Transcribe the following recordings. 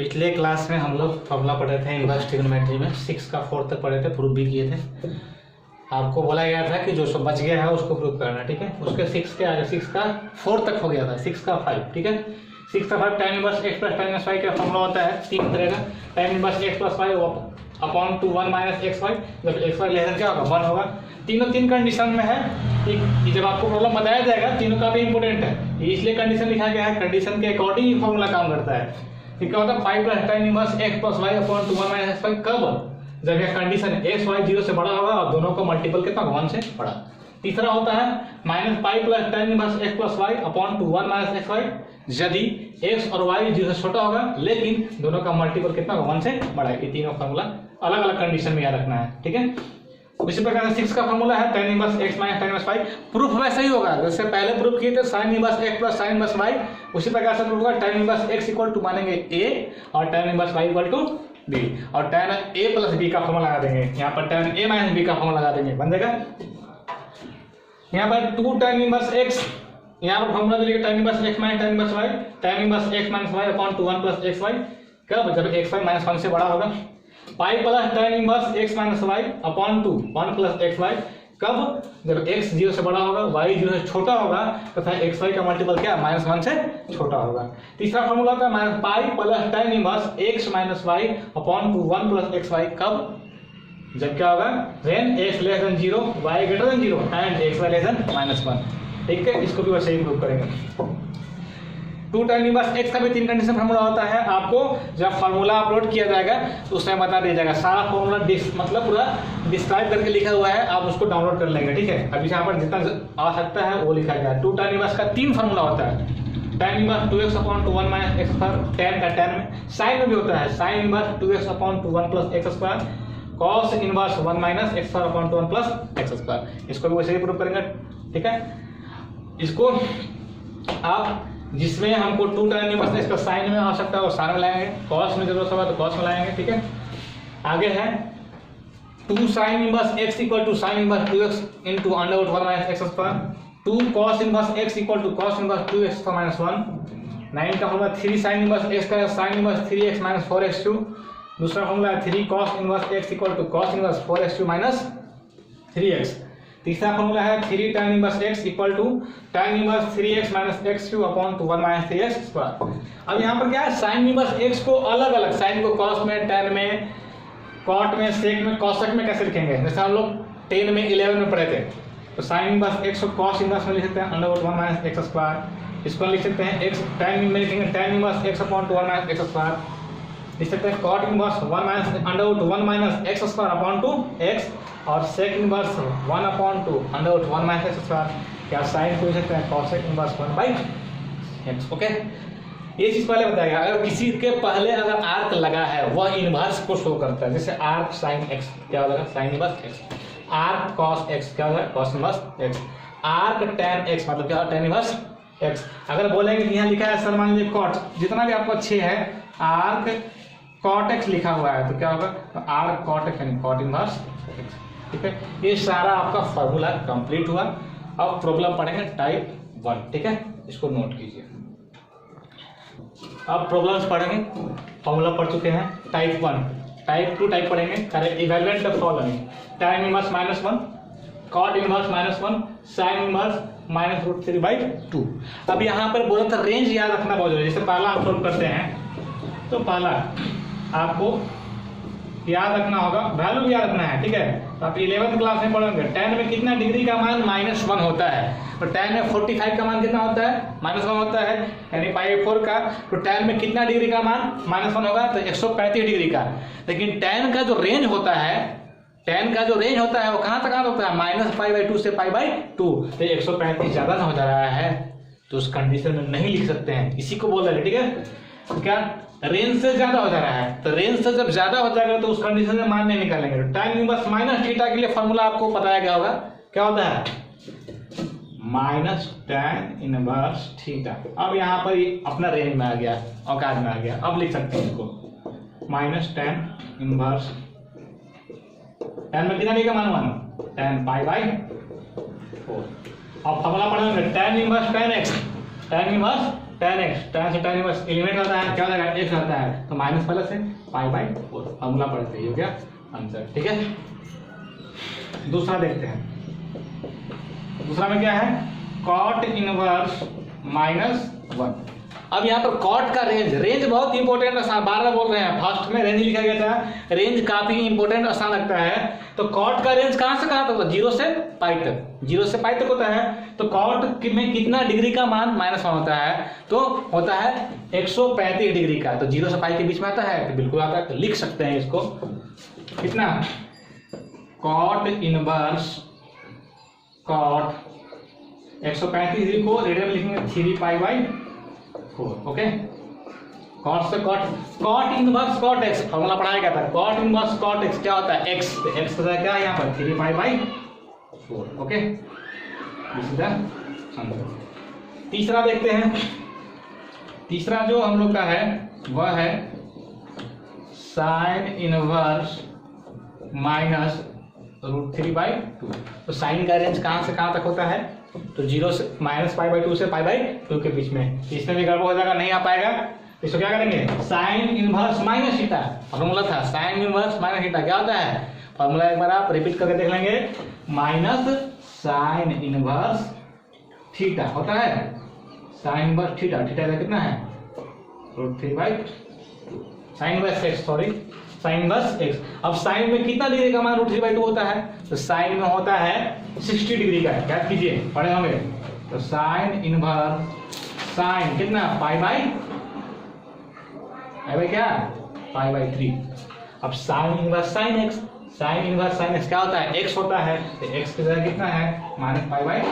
पिछले क्लास में हम लोग फॉर्मूला पढ़े थे इनवर्स ट्रिग्नोमेट्री में 6 का 4 तक पढ़े थे, प्रूफ भी किए थे। आपको बोला गया था कि जो सब बच गया है उसको प्रूफ करना, ठीक है। उसके 6 के आगे 6 का 4 तक हो गया था, 6 का 5, ठीक है। 6 का 5 tan inverse x plus tan inverse y का फॉर्मूला होता है 3 तरह का। tan inverse x plus y upon to 1 minus x y, जब एक्स वाई लेस क्या होगा 1 होगा। तीनों तीन कंडीशन में है, ठीक। जब आपको प्रॉब्लम बताया जाएगा तीनों का भी इंपॉर्टेंट है, इसलिए कंडीशन लिखा गया है। कंडीशन के अकॉर्डिंग ही फॉर्मूला काम करता है। क्या होता है 5 plus tan inverse x plus y upon to 1 minus x y, कब? जब यह कंडीशन एक्स वाई 0 से बड़ा होगा और दोनों को मल्टीपल कितना 1 से बड़ा। तीसरा होता है minus pi plus tan inverse x plus y upon to 1 minus x y, यदि x और y 0 से छोटा होगा लेकिन दोनों का मल्टीपल कितना 1 से बड़ा है। ये तीनों फॉर्मूला अलग अलग कंडीशन में याद रखना है, ठीक है। इसी प्रकार से 6 का फॉर्मूला है tan inverse x minus tan inverse y। Proof वैसा ही होगा जैसे पहले प्रूफ किए थे sin inverse x plus sin inverse y, उसी प्रकार से प्रूफ होगा tan inverse x equal to मानेंगे a और tan inverse y equal to b, और tan a प्लस b का फॉर्मूला लगा देंगे। यहाँ पर tan a माइनस b का फॉर्मूला लगा देंगे, बन जाएगा। यहाँ पर 2 tan इनवर्स x, यहाँ पर फॉर्मूला देंगे tan inverse x minus tan inverse y, tan inverse x minus y upon to 1 plus xy, कब? जब xy माइनस 1 से बड़ा होगा। पाई plus tan inverse x minus y upon to 1 plus xy, कब? जब x 0 से बड़ा होगा, y 0 से छोटा होगा तथा xy का मल्टीपल क्या माइनस 1 से छोटा होगा। तीसरा फॉर्मूला होता है minus pi plus tan inverse x minus y upon to 1 plus xy, कब? जब क्या होगा when x less than 0 y greater than 0 and xy less than minus 1, ठीक है। इसको भी वैसे ही प्रूव करेंगे। 2 tan इनवर्स x का भी 3 कंडीशन फार्मूला होता है। आपको जब फार्मूला अपलोड किया जाएगा तो उसमें बता दिया जाएगा सारा फार्मूला, मतलब पूरा डिस्क्राइब करके लिखा हुआ है, आप उसको डाउनलोड कर लेंगे, ठीक है। अभी यहाँ पर जितना आ सकता है वो लिखा गया है। 2 tan इनवर्स का 3 फार्मूला होता है। tan inverse 2x upon to 1 minus x square, tan का tan में, साइन में भी होता है sin inverse 2x upon to 1 plus x square, cos inverse 1 minus x square upon to 1 plus x square. इसको भी वैसे ही प्रूव करेंगे, ठीक है। इसको आप जिसमें हमको 2 tan इनवर्स इसका साइन में आवश्यकता है वो साइन में लाएंगे, कॉस में जरूरत होगा तो कॉस में लाएंगे, ठीक है। आगे है 2 sin inverse x equal to sine inverse 2x into under root 1 minus x square, 2 cos inverse x equal to cos inverse 2x minus 1। 9 का फॉर्मूला 3 sin इनवर्स x का sin inverse 3x minus 4x cube. दूसरा formula है 3 cos inverse x equal to cos inverse 4x cube minus 3x। तीसरा formula है 3 tan inverse x equal to tan inverse 3x minus x cube upon to 1 minus 3x square. अब यहाँ पर क्या है sin inverse x को अलग अलग, sin को cos में, tan में, cot में, sec में, cosec में कैसे लिखेंगे, जैसे हम लोग 10 में 11 में पढ़े थे। तो sin इनवर्स x को cos इनवर्स में लिख सकते हैं under root 1 minus x square. इसको लिख सकते हैं x tan में लिखेंगे tan inverse x upon to 1 minus x square. लिख सकते हैं cot inverse 1 minus under root 1 minus x square upon to x, और sec inverse 1 upon to under root 1 minus x square. क्या साइन को लिख सकते हैं cosec inverse 1 by x, okay. ये चीज पहले बताएगा। अगर किसी के पहले अगर आर्क लगा है वह इनवर्स को शो करता है, जैसे आर्क साइन x क्या होगा sign inverse x, arc cos x क्या होगा cos inverse x, arc tan x मतलब क्या tan इनवर्स x। अगर बोलेंगे कि यहाँ लिखा है सर मान लीजिए cot, जितना भी आपको 6 है आर्क cot x लिखा हुआ है तो क्या होगा तो आर्क cot x यानी cot इनवर्स x, ठीक है। ये सारा आपका फॉर्मूला कंप्लीट हुआ। अब प्रॉब्लम पढ़ेंगे टाइप 1, ठीक है। इसको नोट कीजिए। अब प्रॉब्लम्स पढ़ेंगे, फॉर्मूला पढ़ चुके हैं टाइप 1। टाइप 2 टाइप पढ़ेंगे, correct evaluate the following, tan inverse minus 1, cot inverse minus 1, sin inverse minus root 3 by 2। अब यहाँ पर बोला था रेंज याद रखना बहुत जरूरी है। जैसे पहला आप सोल्व करते हैं तो पहला आपको याद रखना होगा, वैल्यू भी याद रखना है, ठीक है। तो आप 11th क्लास में पढ़ोगे tan में कितना डिग्री का मान -1 होता है, तो tan में 45 का मान कितना होता है -1 होता है, यानी पाई4 का। तो tan में कितना डिग्री का मान -1 होगा तो 135 डिग्री का। लेकिन tan का जो रेंज होता है, tan का जो रेंज होता है वो कहाँ तक होता है -π/2 से π/2। तो 135 ज्यादा ना हो जा रहा है तो उस कंडीशन में नहीं लिख सकते हैं, इसी को बोल रहे हैं, ठीक है। तो क्या रेंज से ज्यादा हो जा रहा है, तो रेंज से जब ज्यादा हो जाएगा तो उस कंडीशन में मान नहीं निकालेंगे। tan इनवर्स माइनस थीटा के लिए फॉर्मूला आपको बताया गया होगा, क्या होता है माइनस tan इनवर्स थीटा। अब यहाँ पर अपना रेंज में आ गया, औकात में आ गया। अब लिख सकते हैं इसको माइनस tan इनवर्स, tan में कितना का मान मानो tan π/4। अब फॉर्मूला पढ़ेंगे tan inverse tan x, tan inverse tan x, tan से tan इनवर्स एलिमेंट होता है, क्या हो जाएगा x आता है, तो माइनस प्लस है π/4 फॉर्मूला पढ़ते ही हो गया आंसर। ठीक है, दूसरा देखते हैं। दूसरा में क्या है, cot इनवर्स -1। अब यहाँ पर कॉट का रेंज बहुत इंपॉर्टेंट आसान, बार बार बोल रहे हैं, फर्स्ट में रेंज लिखा गया था, रेंज काफी इंपॉर्टेंट आसान लगता है। तो कॉट का रेंज कहाँ से कहाँ तक होता है, 0 से पाई तक, 0 से पाई तक होता है। तो कॉट में कितना डिग्री का मान -1 होता है, तो होता है 135 डिग्री का। तो 0 से पाई के बीच में आता है, तो बिल्कुल आता है, तो लिख सकते हैं इसको कितना, कॉट इनवर्स कॉट 135 डिग्री को रेडियन में लिखेंगे 3π/4। ओके, कॉट से cot inverse cot x formula पढ़ाया गया था, कॉट इनवर्स कॉट एक्स क्या होता है, एक्स, तो एक्स होता है क्या यहाँ पर 3π/4। Okay, this is the answer. तीसरा देखते हैं। तीसरा जो हम लोग का है वह है साइन इनवर्स -√3/2। तो साइन का रेंज कहाँ से कहाँ तक होता है, तो 0 से -π/2 से π/2 के बीच में। इसमें भी गड़बड़ हो जाएगा, नहीं आ पाएगा। इसको क्या करेंगे, sign inverse minus theta formula था, साइन इनवर्स माइनस थीटा क्या होता है फॉर्मूला, एक बार आप रिपीट करके देख लेंगे, माइनस साइन इनवर्स थीटा होता है, साइन इनवर्स थीटा, थीटा का कितना है √3/2, sine inverse x, sorry sine inverse x. अब साइन में कितना डिग्री का मान √3/2 होता है, तो साइन में होता है 60 डिग्री का, क्या कीजिए पढ़े होंगे। तो साइन इनवर्स साइन कितना क्या π/3। अब sign inverse sine x, sign inverse sine x क्या होता है, एक्स होता है, तो एक्स की जगह कितना है -π/3।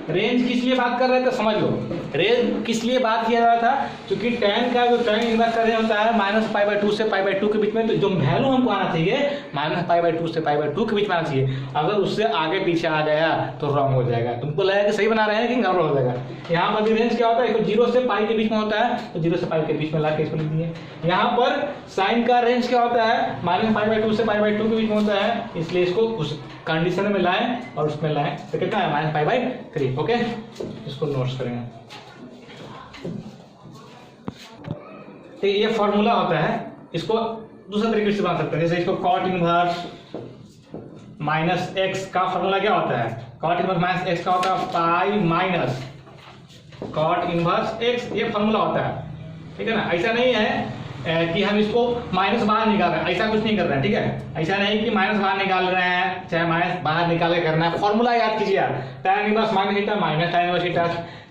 रेंज किस लिए बात कर रहे थे समझ लो, रेंज किस लिए बात किया जा रहा था, क्योंकि tan का जो tan इनवर्स का रेंज होता है -π/2 से π/2 के बीच में। तो जो वैल्यू हमको आना चाहिए -π/2 से π/2 के बीच में आना चाहिए, अगर उससे आगे पीछे आ गया तो रॉन्ग हो जाएगा। तुमको लगेगा कि सही बना रहे हैं कि गड़बड़ हो जाएगा। यहाँ पर भी रेंज क्या होता है, 0 से पाई के बीच में होता है, तो 0 से पाई के बीच में ला के इसको लिख दिए। यहाँ पर साइन का रेंज क्या होता है, -π/2 से π/2 के बीच में होता है, इसलिए इसको उस कंडीशन में लाएं और उसमें लाएं, तो कितना है -π/3। ओके, इसको नोट्स करेंगे। तो ये फॉर्मूला होता है, इसको दूसरे तरीके से बना सकते हैं, जैसे इसको कॉट इनवर्स -x का फॉर्मूला क्या होता है, कॉट इनवर्स -x का होता है pi minus cot inverse x, ये फॉर्मूला होता है। ठीक है ना, ऐसा नहीं है कि हम इसको माइनस बाहर निकाल रहे हैं, ऐसा कुछ नहीं कर रहे हैं। ठीक है, ऐसा नहीं कि माइनस बाहर निकाल रहे हैं, चाहे माइनस बाहर निकाल के करना है। फॉर्मूला याद कीजिए आप, tan inverse minus theta minus tan inverse theta,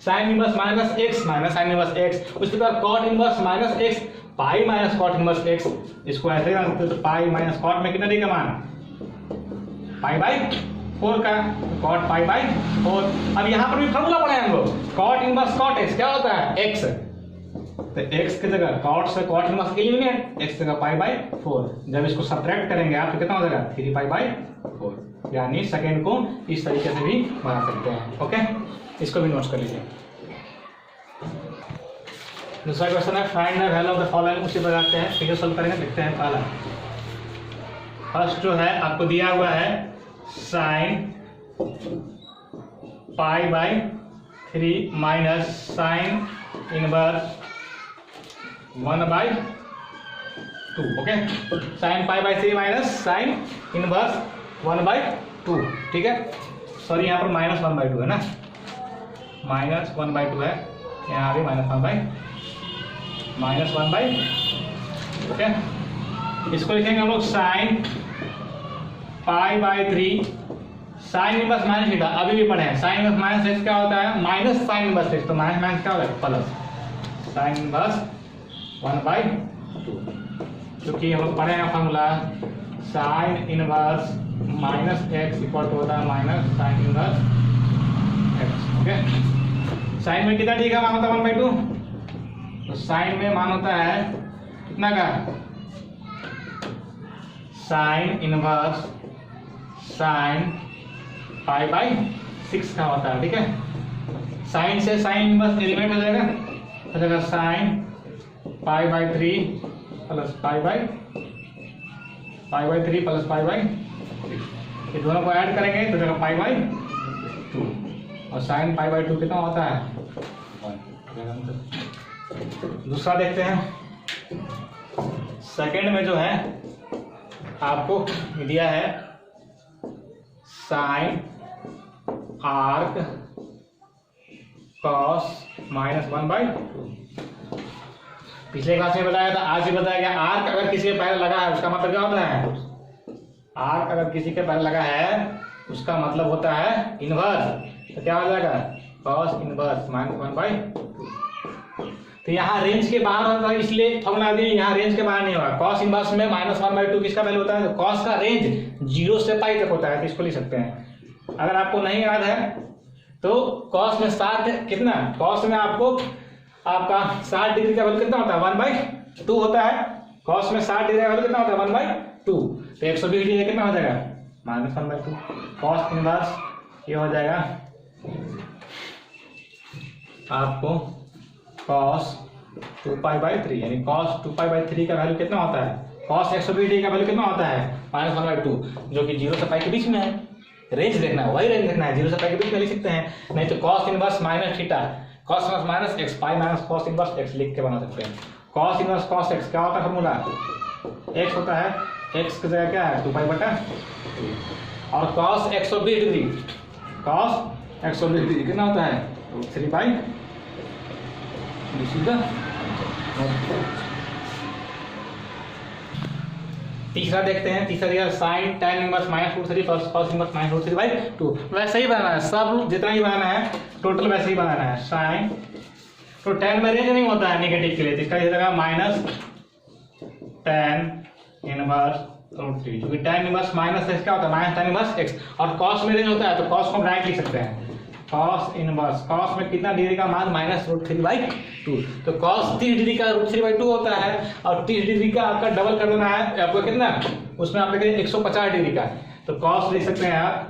sin inverse -x minus sin inverse x, उसके बाद cot inverse -x pi minus cot inverse x। इसको ऐसे बना सकते हो, तो पाई माइनस cot में कितना देगा मान π/4 का, cot π/4। अब यहाँ पर भी फॉर्मूला पढ़े हम लोग, cot इनवर्स cot x क्या होता है x, तो x की जगह cot से cot इनवर्स एलिमिनेट, x की जगह π/4। जब इसको सब्ट्रैक्ट करेंगे आप तो कितना हो जाएगा 3π/4, यानी सेकंड को इस तरीके से भी बना सकते हैं। ओके, इसको भी नोट कर लीजिए। दूसरा क्वेश्चन है find the value of the following, उसी पर आते हैं, ठीक है, सॉल्व करेंगे, देखते हैं। पहला फर्स्ट जो है आपको दिया हुआ है sine π/3 minus sine inverse 1/2। Okay, sine π/3 minus sine inverse 1/2। ठीक है, सॉरी यहाँ पर -1/2 है ना, -1/2 है, यहाँ भी -1/2। ओके, इसको लिखेंगे हम लोग sine π/3 sine inverse minus theta, अभी भी पढ़े हैं, साइन इनवर्स माइनस एक्स क्या होता है माइनस साइन इनवर्स एक्स, तो माइनस माइनस क्या होता है प्लस साइन इनवर्स 1/2। क्योंकि हम लोग पढ़े हैं formula sine inverse -x equal to होता है minus sine inverse x। Okay, sine में कितना डी का मान होता है 1/2, तो साइन में मान होता है कितना का, साइन इनवर्स साइन π/6 का होता है। ठीक है, साइन से साइन इनवर्स एलिमेंट हो जाएगा, हो जाएगा साइन π/3 प्लस π/3 प्लस π/3, ये दोनों को ऐड करेंगे तो जगह π/2, और साइन π/2 कितना होता है दूसरा देखते हैं। सेकंड में जो है आपको दिया है साइन आर्क कॉस -1/2। पिछले क्लास में बताया था, आज भी बताया गया। आर्क अगर किसी के पैर लगा है उसका मतलब क्या होता है? आर्क अगर किसी के पैर लगा है उसका मतलब होता है इनवर्स। तो क्या हो जाएगा? Cos inverse -1/2। तो यहाँ रेंज के बाहर होता है, इसलिए फॉर्मूला दिया, यहाँ रेंज के बाहर नहीं होगा। कॉस इनवर्स में -1/2 किसका वैल्यू होता है? तो कॉस का रेंज 0 से पाई तक होता है, तो इसको लिख सकते हैं। अगर आपको नहीं याद है तो कॉस में 60 कितना, कॉस में आपको आपका 60 डिग्री का वैल्यू कितना होता है? 1/2 होता है। कॉस में 60 डिग्री का वैल्यू कितना होता है? 1/2। तो 120 डिग्री कितना हो जाएगा? -1/2। कॉस इनवर्स ये हो जाएगा आपको cos 2π/3, यानी cos 2π/3 का वैल्यू कितना होता है? cos 120 डिग्री का वैल्यू कितना होता है? -1/2, जो कि 0 से पाई के बीच में है। रेंज देखना है, वही रेंज देखना है, 0 से पाई के बीच में लिख सकते हैं। नहीं तो cos inverse minus theta, cos inverse minus x, pi minus cos inverse x लिख के बना सकते हैं। cos इनवर्स cos x क्या होता है? फॉर्मूला x होता है, x की जगह क्या है? 2π/3। और cos 120 डिग्री, cos 120 डिग्री कितना होता है? 3π। तीसरा देखते हैं। तीसरा दिया sine tan inverse -√3 plus cos inverse -√3/2। वैसे ही बनाना है, सब जितना ही बनाना है टोटल वैसे ही बनाना है। साइन तो tan में रेंज नहीं होता है नेगेटिव के लिए, तो इसका ये जगह -tan इनवर्स√3, क्योंकि tan इनवर्स माइनस x क्या होता है? -tan inverse x। और cos में रेंज होता है तो cos को डायरेक्ट लिख सकते हैं। cos इनवर्स, cos में कितना डिग्री का मान? -√3/2। तो cos 30 डिग्री का √3/2 होता है, और 30 डिग्री का आपका डबल कर देना है आपको कितना, उसमें आप लिखेंगे 150 डिग्री का। तो cos लिख सकते हैं आप,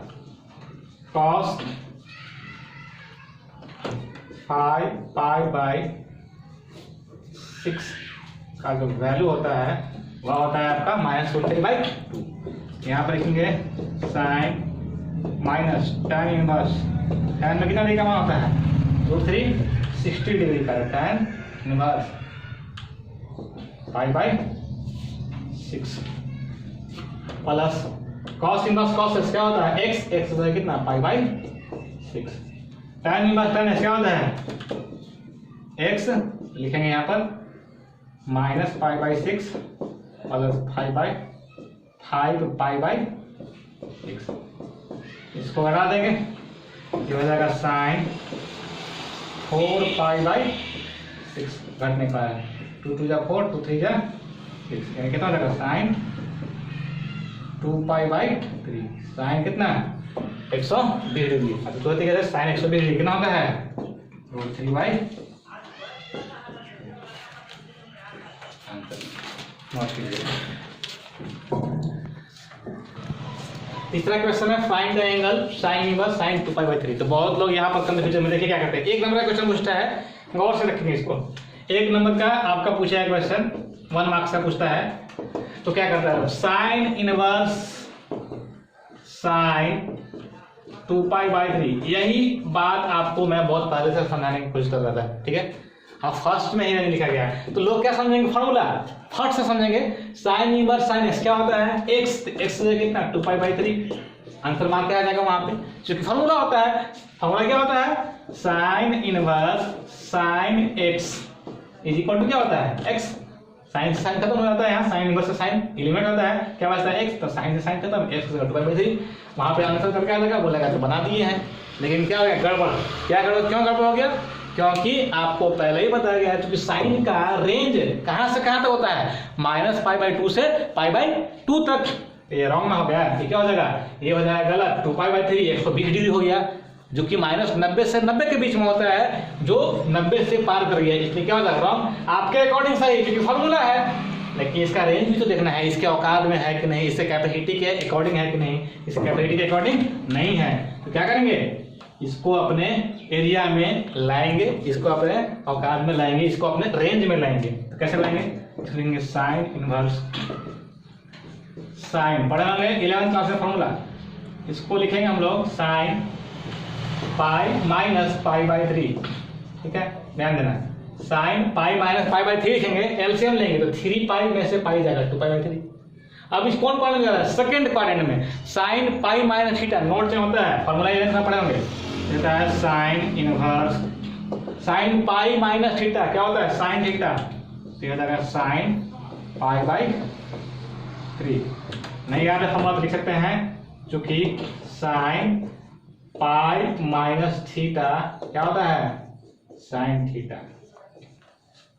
cos 5π/6 का जो वैल्यू होता है वह होता है आपका -√3/2। यहाँ पर लिखेंगे sine minus tan inverse, tan में कितना डिग्री का मान होता है? √3, 60 डिग्री का tan inverse π/6 plus cos inverse cos x क्या होता है? x, x होता है कितना? π/6। tan इनवर्स tan x क्या होता है? x लिखेंगे यहाँ पर -π/6 प्लस 5/6। इसको लगा देंगे, ये हो जाएगा साइन 4π/6। घटने का है, 2 2 4, 2 3 6, यानी कितना हो जाएगा? साइन 2π/3। साइन कितना? 120 डिग्री। अब तो तरीके से साइन 120 डिग्री कितना होता है? √3/। तीसरा क्वेश्चन है find the angle sine inverse sine 2π/3। तो बहुत लोग यहाँ पर कंफ्यूजन में देखिए क्या करते हैं। 1 नंबर का क्वेश्चन पूछता है, गौर से रखेंगे इसको। 1 नंबर का आपका पूछा है क्वेश्चन, 1 मार्क्स का पूछता है। तो क्या करता है? Sine inverse sine 2π/3। यही बात आपको मैं बहुत पहले से समझाने की कोशिश कर रहा था, ठीक है। हाँ, फर्स्ट में ही नहीं लिखा गया है, तो लोग क्या समझेंगे? फॉर्मूला फट से समझेंगे। साइन इनवर्स साइन एक्स क्या होता है? एक्स, एक्स कितना? 2π/3। आंसर मार्क क्या आ जाएगा वहां पे, क्योंकि फॉर्मूला होता है। फॉर्मूला क्या होता है? Sine inverse sine x is equal to क्या होता है? एक्स। साइन से साइन खत्म हो जाता है, यहाँ साइन इनवर्स से साइन एलिमेंट होता है, क्या बचता है? एक्स। तो साइन से साइन खत्म, एक्स 2π/3। वहां पे आंसर करके आ जाएगा, बोलेगा तो बना दिए हैं। लेकिन क्या हो गया? गड़बड़। क्या गड़बड़? क्यों गड़बड़ हो गया? क्योंकि आपको पहले ही बताया गया है, क्योंकि साइन का रेंज कहां से कहां तक होता है? -π/2 से π/2 तक। ये रॉन्ग ना हो गया, ये क्या हो जाएगा? ये हो जाएगा गलत। 2π/3 120 डिग्री हो गया, जो कि -90 से 90 के बीच में होता है, जो 90 से पार कर गया, इसलिए क्या हो जाएगा? रॉन्ग। आपके अकॉर्डिंग सही, क्योंकि फॉर्मूला है, लेकिन इसका रेंज भी तो देखना है, इसके औकात में है कि नहीं, इससे कैपेसिटी के अकॉर्डिंग है कि नहीं, इससे कैपेसिटी के अकॉर्डिंग नहीं है। तो क्या करेंगे? इसको अपने एरिया में लाएंगे, इसको अपने औकात में लाएंगे, इसको अपने रेंज में लाएंगे। तो कैसे लाएंगे? लिखेंगे साइन इनवर्स साइन, पढ़े होंगे 11th क्लास में फॉर्मूला। इसको लिखेंगे हम लोग साइन पाई -π/3, ठीक है। ध्यान देना, sine pi minus pi by 3 लिखेंगे, एलसीएम लेंगे तो 3 पाई में से पाई जाएगा 2 पाई बाई 3। अब इस कौन क्वाड्रेंट में जा रहा है, सेकंड क्वाड्रेंट में। Sine pi minus theta note से होता है, फॉर्मूला ये देखना पड़ेंगे, देता है sine inverse sine pi minus theta क्या होता है, साइन थीटा, तो ये जाएगा साइन पाई बाई 3। नहीं याद है फॉर्मूला तो लिख सकते हैं, चूंकि साइन पाई माइनस थीटा क्या होता है, साइन थीटा।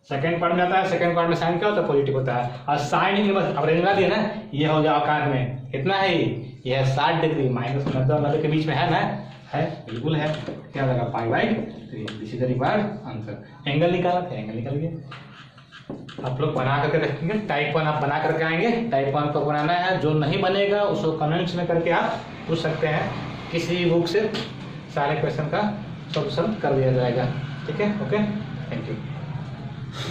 सेकंड पार्ट में आता है, सेकंड पार्ट में साइन क्या होता है, पॉजिटिव होता है। और साइन इनवर्स अब रेंज में दिया ना, ये हो गया आकार में कितना है, ये है 60 डिग्री, माइनस 90 और 90 के बीच में है ना, है बिल्कुल है, क्या लगा pi by 3। This is the required answer. Angle निकाला था, एंगल निकल गया। आप लोग बना करके रखेंगे, टाइप 1 आप बना करके आएंगे, टाइप 1 को बनाना है, जो नहीं बनेगा उसको कमेंट्स में करके आप पूछ सकते हैं, किसी भी बुक से सारे क्वेश्चन का सॉल्यूशन कर दिया जाएगा। ठीक है, ओके, थैंक यू।